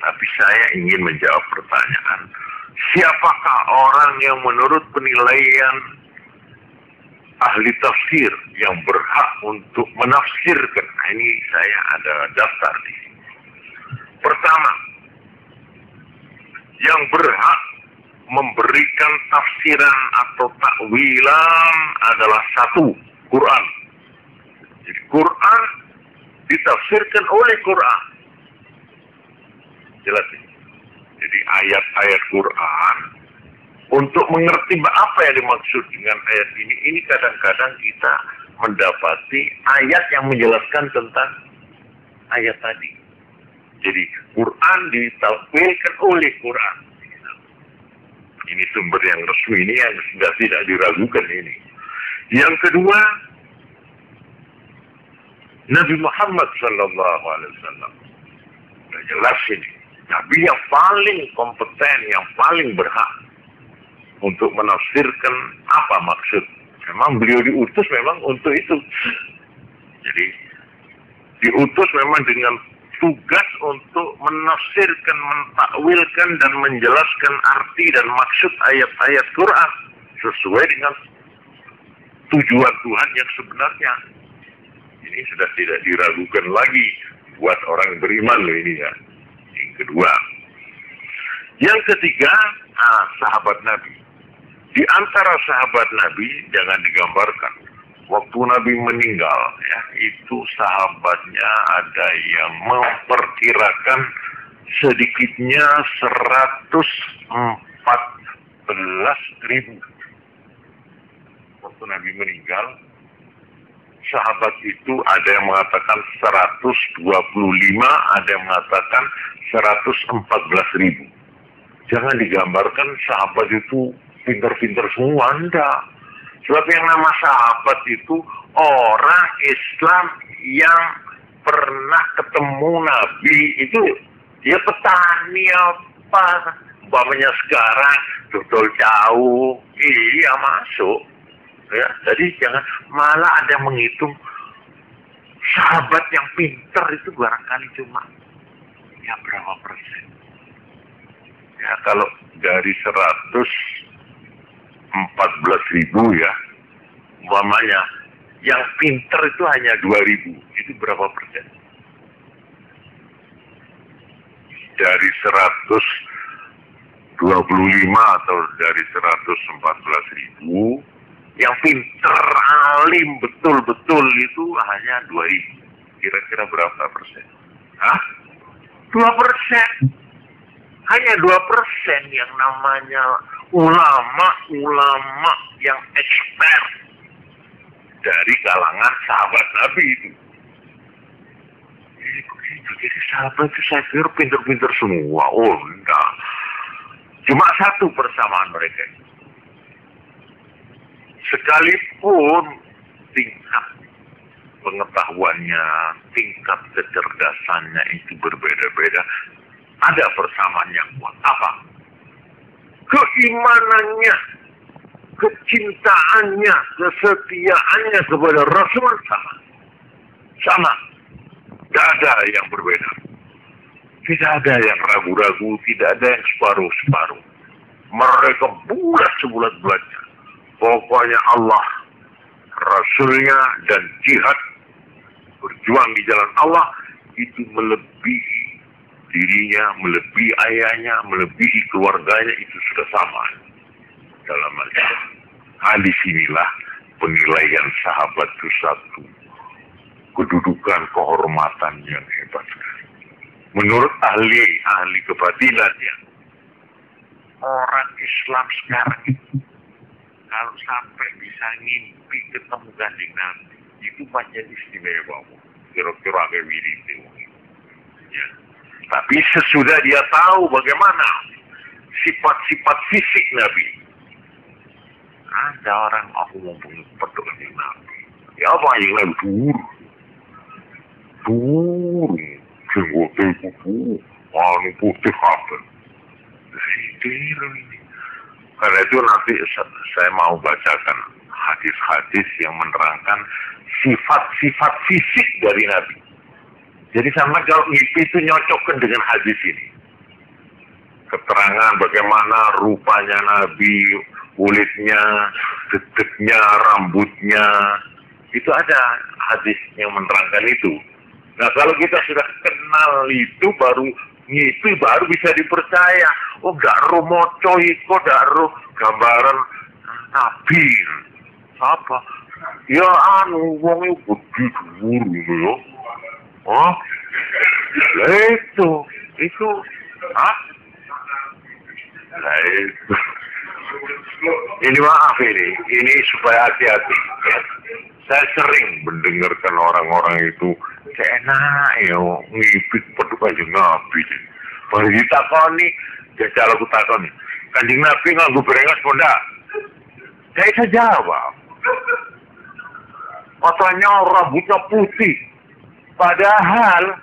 Tapi saya ingin menjawab pertanyaan, siapakah orang yang menurut penilaian ahli tafsir yang berhak untuk menafsirkan? Nah, ini saya ada daftar di sini. Pertama, yang berhak memberikan tafsiran atau takwilan adalah satu, Quran. Jadi Quran ditafsirkan oleh Quran. Jelas ini. Jadi ayat-ayat Quran, untuk mengerti apa yang dimaksud dengan ayat ini kadang-kadang kita mendapati ayat yang menjelaskan tentang ayat tadi. Jadi Quran ditakwilkan oleh Quran. Ini sumber yang resmi, ini yang sudah tidak diragukan ini. Yang kedua, Nabi Muhammad SAW. Sudah jelas ini. Nabi yang paling kompeten, yang paling berhak untuk menafsirkan apa maksud. Memang beliau diutus memang untuk itu. Jadi diutus memang dengan tugas untuk menafsirkan, mentakwilkan dan menjelaskan arti dan maksud ayat-ayat Quran sesuai dengan tujuan Tuhan yang sebenarnya. Ini sudah tidak diragukan lagi buat orang beriman loh ini ya. Yang kedua, yang ketiga, sahabat Nabi. Di antara sahabat Nabi jangan digambarkan. Waktu Nabi meninggal, ya, itu sahabatnya ada yang memperkirakan sedikitnya 114.000. Waktu Nabi meninggal, sahabat itu ada yang mengatakan 125, ada yang mengatakan 114.000. Jangan digambarkan sahabat itu pintar-pintar semua, enggak. Sebab yang nama sahabat itu orang Islam yang pernah ketemu Nabi itu, dia petani apa, umpamanya sekarang betul jauh, iya masuk. Ya, jadi jangan malah ada yang menghitung sahabat yang pintar itu barangkali cuma ya berapa persen. Ya kalau dari 114.000 ya, umpamanya yang pintar itu hanya 2.000, itu berapa persen? Dari 125 atau dari 114.000, yang pintar alim betul-betul itu hanya 2.000. Kira-kira berapa persen? Hah? 2%. Hanya 2% yang namanya ulama yang expert dari kalangan sahabat Nabi itu. Jadi sahabat itu saya kira pintar-pintar semua. Oh enggak. Cuma satu persamaan mereka. Sekalipun tingkat pengetahuannya, tingkat kecerdasannya itu berbeda-beda, ada persamaan yang kuat. Apa? Keimanannya, kecintaannya, kesetiaannya kepada Rasul sama. Tidak ada yang berbeda. Tidak ada yang ragu-ragu, tidak ada yang separuh-separuh. Mereka bulat sebulat-bulatnya. Pokoknya Allah, Rasulnya dan jihad, berjuang di jalan Allah, itu melebihi dirinya, melebihi ayahnya, melebihi keluarganya, itu sudah sama dalam hal itu. Disinilah penilaian sahabat itu satu kedudukan, kehormatan yang hebat sekali. Menurut ahli kebatilan ya, orang Islam sekarang itu kalau sampai bisa ngimpi ketemu Kanjeng Nabi, itu banyak istimewa. Kira-kira kayak wirid. Ya. Tapi sesudah dia tahu bagaimana sifat-sifat fisik Nabi, ada orang aku mau peduli Kanjeng Nabi. Ya apa yang Nabi dur, jenggote kuku, anu putih kabel. Ini. Karena itu nanti saya mau bacakan hadis-hadis yang menerangkan sifat-sifat fisik dari Nabi. Jadi sama kalau mimpi itu nyocokkan dengan hadis ini. keterangan bagaimana rupanya Nabi, kulitnya, detiknya, rambutnya. Itu ada hadis yang menerangkan itu. Nah, kalau kita sudah kenal itu, baru ngipi, baru bisa dipercaya. Oh, gak roh moco iko, gak roh gambaran Nabi. Apa? Ya anu, wongnya gede dhuwur gitu ya. Oh, lah itu, ah, lah itu. Ini maaf ini supaya hati-hati. Ya. Saya sering mendengarkan orang-orang itu enak ya ngipit peduk Kanjeng Nabi. Baru ditakoni, jajal aku takoni, Kanjeng Nabi nganggo brengas ponda. Saya bisa jawab. Katanya rambutnya putih. Padahal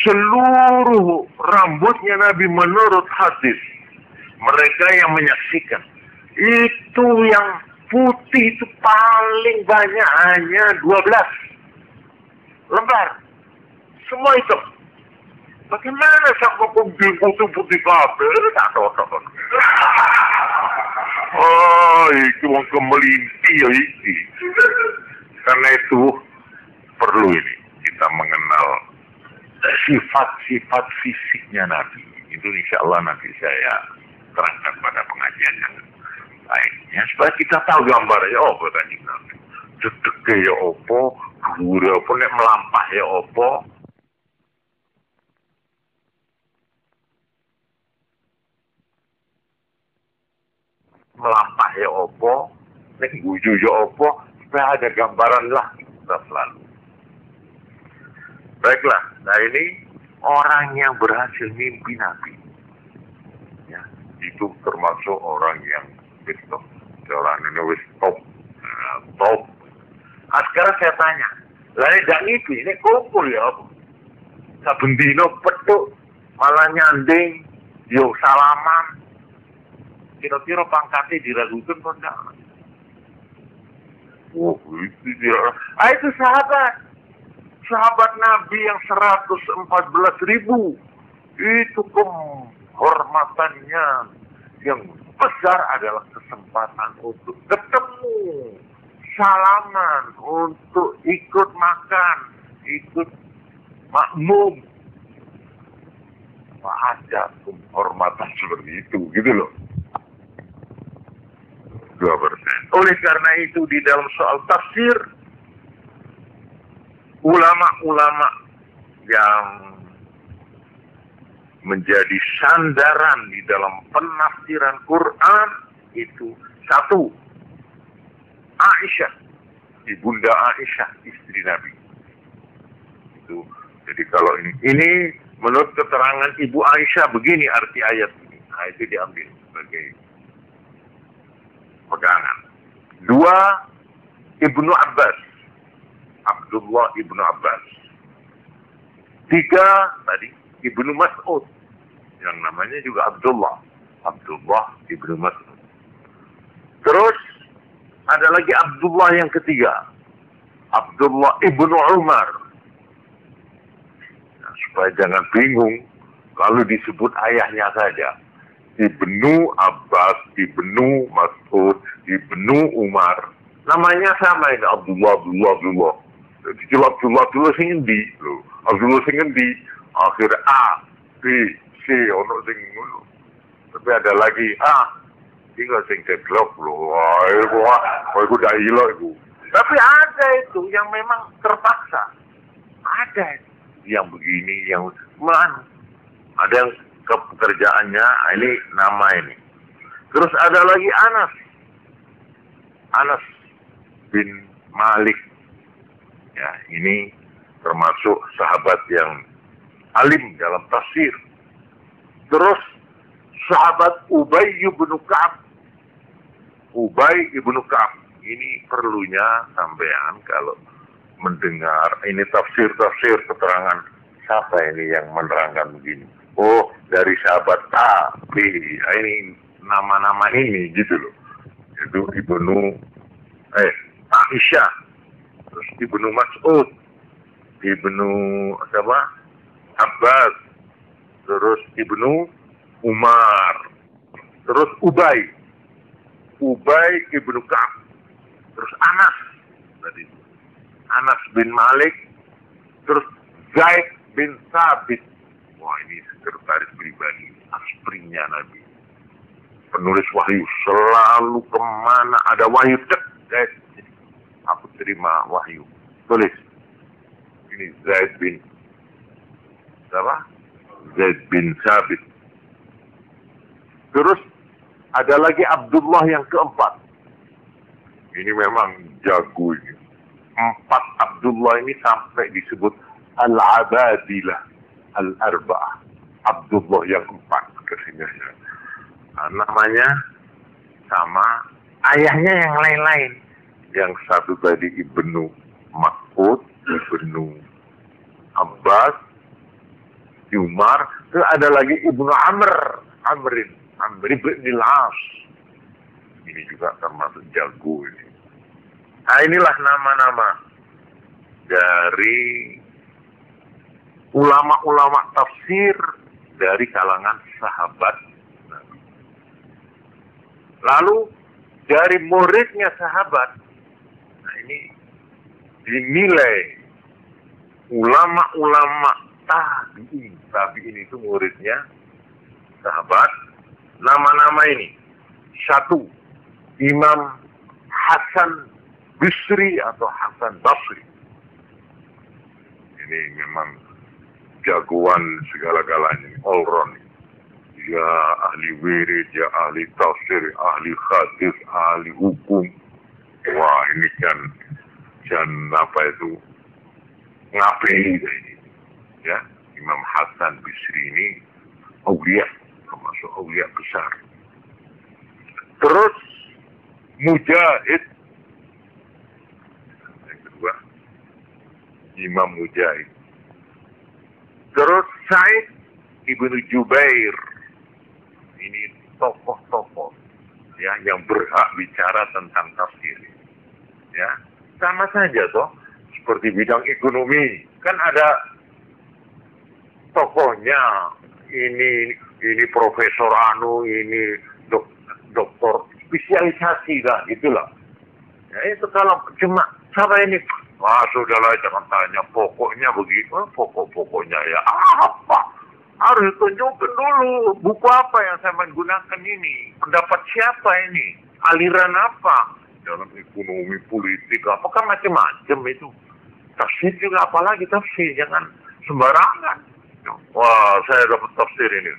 seluruh rambutnya Nabi menurut hadis mereka yang menyaksikan itu yang putih itu paling banyak hanya 12 lembar. Semua itu. Bagaimana sama kumpul putih kabel? Tak cocok. Oh, itu mau kemelinti ya ini. Karena itu perlu ini kita mengenal sifat-sifat fisiknya Nabi. Itu insya Allah nanti saya terangkan pada pengajian yang lainnya supaya kita tahu gambarnya. Oh, Kanjeng Nabi dedeke ya opo, dhuwure opo, nek melampah ya opo. Melampah ya opo, nek guyu ya opo, supaya ada gambaran lah kita selalu. Baiklah, nah ini orang yang berhasil mimpi Nabi. Ya, itu termasuk orang yang top. Orang ini wis top. Top. Nah, sekarang saya tanya, lah ini mimpi, ini kumpul ya apa? Saben dino petuk, malah nyanding, yo salaman. Kira-kira pangkatnya diragukan kok enggak? Oh, itu dia. Itu sahabat Nabi yang 114.000. Itu kehormatannya yang besar adalah kesempatan untuk ketemu, salaman, untuk ikut makan, ikut makmum. Ada kehormatan seperti itu, gitu loh. 2%. Oleh karena itu di dalam soal tafsir, ulama-ulama yang menjadi sandaran di dalam penafsiran Quran itu satu, Aisyah, ibunda Aisyah, istri Nabi. Itu, jadi kalau ini menurut keterangan Ibu Aisyah begini arti ayat ini. Nah, itu diambil sebagai pegangan. 2, Ibnu Abbas, Abdullah Ibnu Abbas. 3, tadi Ibnu Mas'ud, yang namanya juga Abdullah Ibnu Mas'ud. Terus ada lagi Abdullah yang ketiga, Abdullah Ibnu Umar. Nah, supaya jangan bingung kalau disebut ayahnya saja, Ibnu Abbas, Ibnu Mas'ud, Ibnu Umar, namanya sama ini, Abdullah. Jadi Abdullah sing endi lho. Abdullah sing endi? Akhir A, B, C ono sing ngono. Tapi ada lagi tinggal sing deadlock lho. Wah, iku dak ilo iku. Tapi ada itu yang memang terpaksa. Ada yang begini, yang mana? Ada yang pekerjaannya ini nama ini. Terus ada lagi Anas bin Malik. Ya, ini termasuk sahabat yang alim dalam tafsir. Terus sahabat Ubay ibnu Ka'ab. Ini perlunya sampean kalau mendengar ini tafsir keterangan siapa ini yang menerangkan begini. Oh, dari sahabat A, B, ini nama-nama ini gitu loh. Itu Ibnu Aisyah, terus Ibnu Mas'ud, Ibnu Abbas, terus Ibnu Umar, terus Ubay ibnu Ka'ab, terus Anas tadi, Anas bin Malik, terus Zaid bin Thabit. Wah, ini sekretaris pribadi, asprinya Nabi. Penulis wahyu, selalu kemana ada wahyu, Zaid, aku terima wahyu. Tulis. Ini Zaid bin siapa? Zaid bin Thabit. Terus ada lagi Abdullah yang keempat. Ini memang jago ini. 4 Abdullah ini sampai disebut Al-Abadilah Al-Arba'ah. Abdullah yang 4 kesini. Nah, namanya sama ayahnya yang lain-lain. Yang satu tadi Ibnu Mas'ud, Ibnu Abbas, Umar. Terus ada lagi Ibnu Amr bin Al-As. Ini juga termasuk jago ini. Nah, inilah nama-nama dari ulama-ulama tafsir dari kalangan sahabat Nabi. Lalu dari muridnya sahabat, nah ini dinilai ulama-ulama tabi'in. Tabi'in itu muridnya sahabat. Nama-nama ini. 1. Imam Hasan Bisri atau Hasan Basri. Ini memang jagoan segala-galanya, all round. Ya ahli wirid, ya ahli tafsir, ahli hadis, ahli hukum. Wah, ini kan apa itu, ngapain ini. Ya, Imam Hasan Bisri ini aulia, termasuk aulia besar. Terus Mujahid, yang kedua Imam Mujahid. Terus Sa'id ibnu Jubair, ini tokoh-tokoh ya yang berhak bicara tentang tafsir. Ya, sama saja toh, seperti bidang ekonomi kan ada tokohnya, ini profesor anu, ini doktor spesialisasi lah, gitulah. Ya itu kalau cuma siapa ini, wah sudahlah jangan tanya, pokoknya begitu, pokoknya ya apa? Harus tunjukkan dulu buku apa yang saya menggunakan ini, pendapat siapa ini, aliran apa, dalam ekonomi, politik, apakah macam-macam itu. Tafsir juga apalagi tafsir, jangan sembarangan. Wah, saya dapat tafsir ini.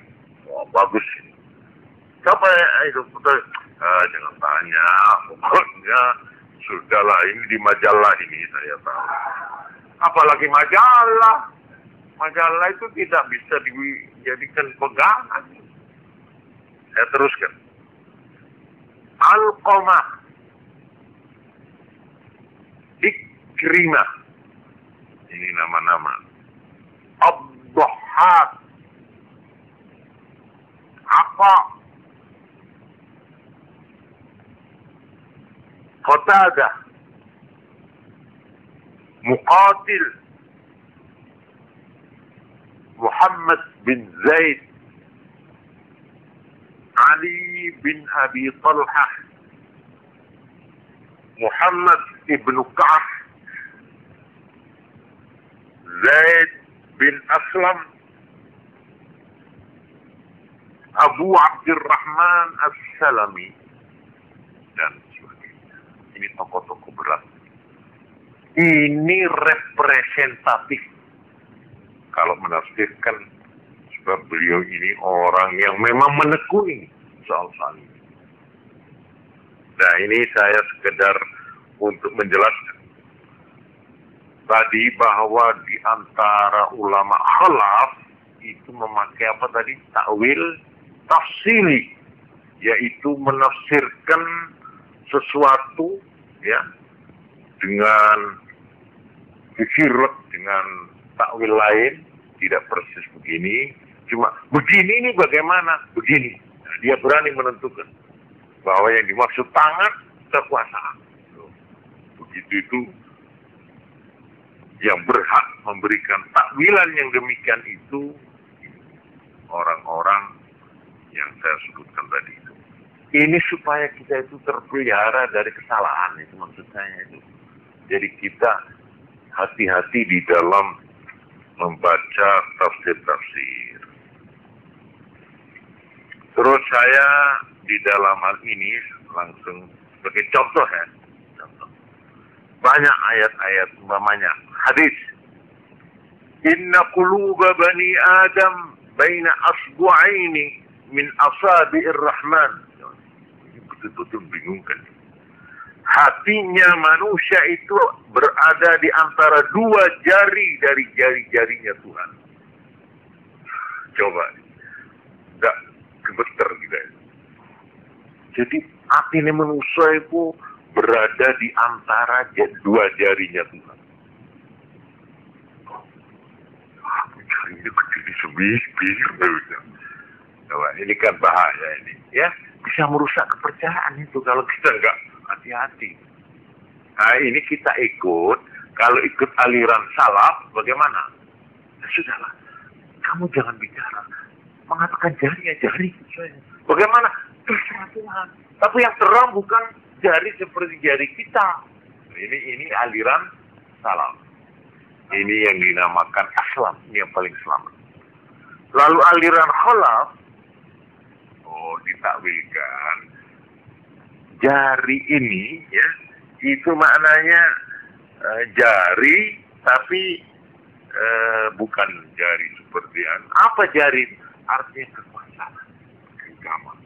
Wah, bagus. Siapa itu? Jangan tanya. Pokoknya, sudahlah, ini di majalah ini saya tahu. Apalagi majalah. Majalah itu tidak bisa dijadikan pegangan. Saya teruskan. Alqamah. Ikrimah. Ini nama-nama. Abdahak, Aqa, Qatadah, Muqatil, Muhammad bin Zaid, Ali bin Abi Talhah, Muhammad ibn Ka'ab, Zaid bin Aslam, Abu Abdurrahman As-Salami, dan sebagainya. Ini tokoh-tokoh berat. Ini representatif kalau menafsirkan, sebab beliau ini orang yang memang menekuni soal-soal ini. Nah, ini saya sekedar untuk menjelaskan tadi bahwa di antara ulama khalaf itu memakai apa tadi? Takwil tafsili, yaitu menafsirkan sesuatu ya dengan dikirut dengan takwil lain, tidak persis begini, cuma begini ini bagaimana? Begini. Nah, dia berani menentukan bahwa yang dimaksud tangan kekuasaan. Begitu itu yang berhak memberikan takwilan yang demikian itu orang-orang Ini supaya kita itu terpelihara dari kesalahan, itu maksud saya itu. Jadi kita hati-hati di dalam membaca tafsir-tafsir. Terus saya di dalam hal ini langsung sebagai contoh ya. Banyak ayat-ayat umpamanya. Hadis. Inna quluba bani Adam baina asbu'aini min asabi'ir rahman. Ini betul-betul bingungkan. Hatinya manusia itu berada di antara dua jari dari jari-jarinya Tuhan. Coba. Enggak gemeter gitu ya. Jadi hatinya manusia itu berada di antara dua jarinya Tuhan. Jarinya kecil sebis-bis. Coba, ini kan bahaya ini. Ya, bisa merusak kepercayaan itu kalau kita nggak hati-hati. Nah, ini kita ikut. Kalau ikut aliran salaf, bagaimana? Ya, sudahlah. Kamu jangan bicara. Mengatakan jari. Bagaimana? Terserah Tuhan. Tapi yang terang bukan jari seperti jari kita. Ini aliran salaf. Ini yang dinamakan aslam. Ini yang paling selamat. Lalu aliran khalaf. Ditakwilkan. Jari ini ya, itu maknanya jari, tapi bukan jari seperti apa jari? Artinya kekuasaan, genggaman.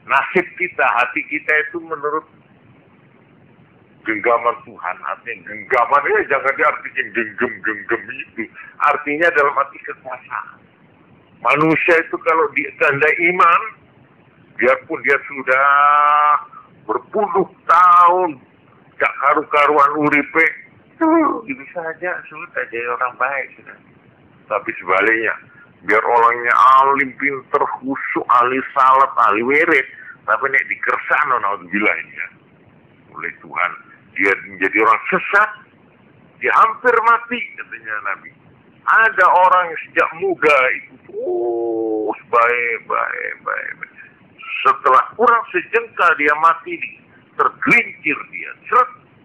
Nasib kita, hati kita itu menurut genggaman Tuhan. Artinya genggaman ya jangan diartikan genggam itu. Artinya dalam arti kekuasaan. Manusia itu kalau ditandai iman, biarpun dia sudah berpuluh tahun gak karu-karuan uripe, gitu saja sudah jadi orang baik sudah. Tapi sebaliknya, biar orangnya alim, pinter, khusyuk, ahli salat, ahli wirid, tapi nek dikersano naudzubillah ini ya, oleh Tuhan dia menjadi orang sesat, dia hampir mati katanya Nabi. Ada orang yang sejak muda itu terus baik. Setelah kurang sejengkal dia mati, tergelincir dia,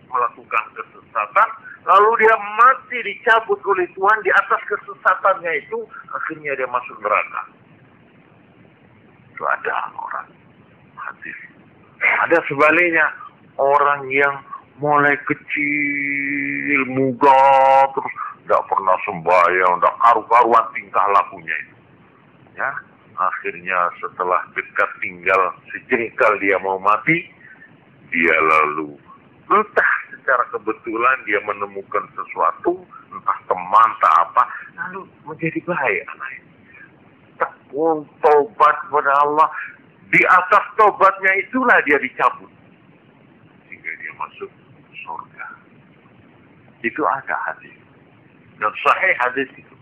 melakukan kesesatan, lalu dia mati dicabut oleh Tuhan di atas kesesatannya itu, akhirnya dia masuk neraka. Itu ada orang hadis. Ada sebaliknya orang yang mulai kecil, muda, terus tidak pernah sembahyang, tidak karu-karuan tingkah lakunya itu. Ya, akhirnya setelah dekat tinggal sejengkal dia mau mati, dia lalu entah secara kebetulan dia menemukan sesuatu, entah teman, entah apa, lalu menjadi baik anak ini. Tekun, tobat kepada Allah, di atas tobatnya itulah dia dicabut, sehingga dia masuk surga. Itu ada hadis. Dan sahih hadis itu.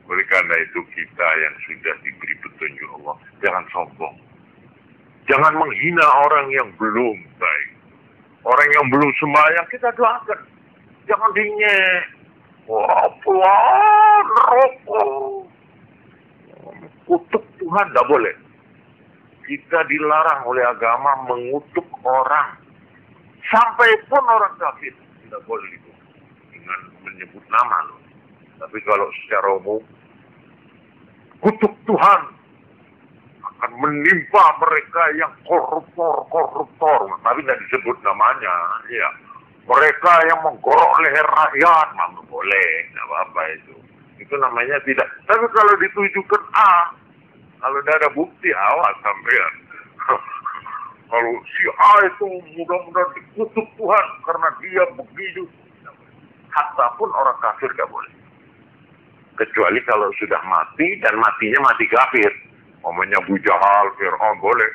Oleh karena itu kita yang sudah diberi petunjuk Allah, jangan sombong. Jangan menghina orang yang belum baik. Orang yang belum sembahyang kita doakan. Jangan dinyek. Wah, pelan, rokok. Kutuk Tuhan, tidak boleh. Kita dilarang oleh agama mengutuk orang. Sampai pun orang kafir. Tidak boleh itu. Dengan menyebut nama loh. Tapi kalau secara umum, kutuk Tuhan akan menimpa mereka yang koruptor. Tapi tidak disebut namanya. Ya. Mereka yang menggorok leher rakyat, mana boleh, tidak apa-apa itu. Itu namanya tidak. Tapi kalau ditujukan A, kalau tidak ada bukti, awas sampean. Kalau si A itu mudah-mudahan dikutuk Tuhan karena dia begitu. Hatta pun orang kafir tidak boleh. Kecuali kalau sudah mati dan matinya mati kafir. Namanya Abu Jahal, Fir'aun boleh.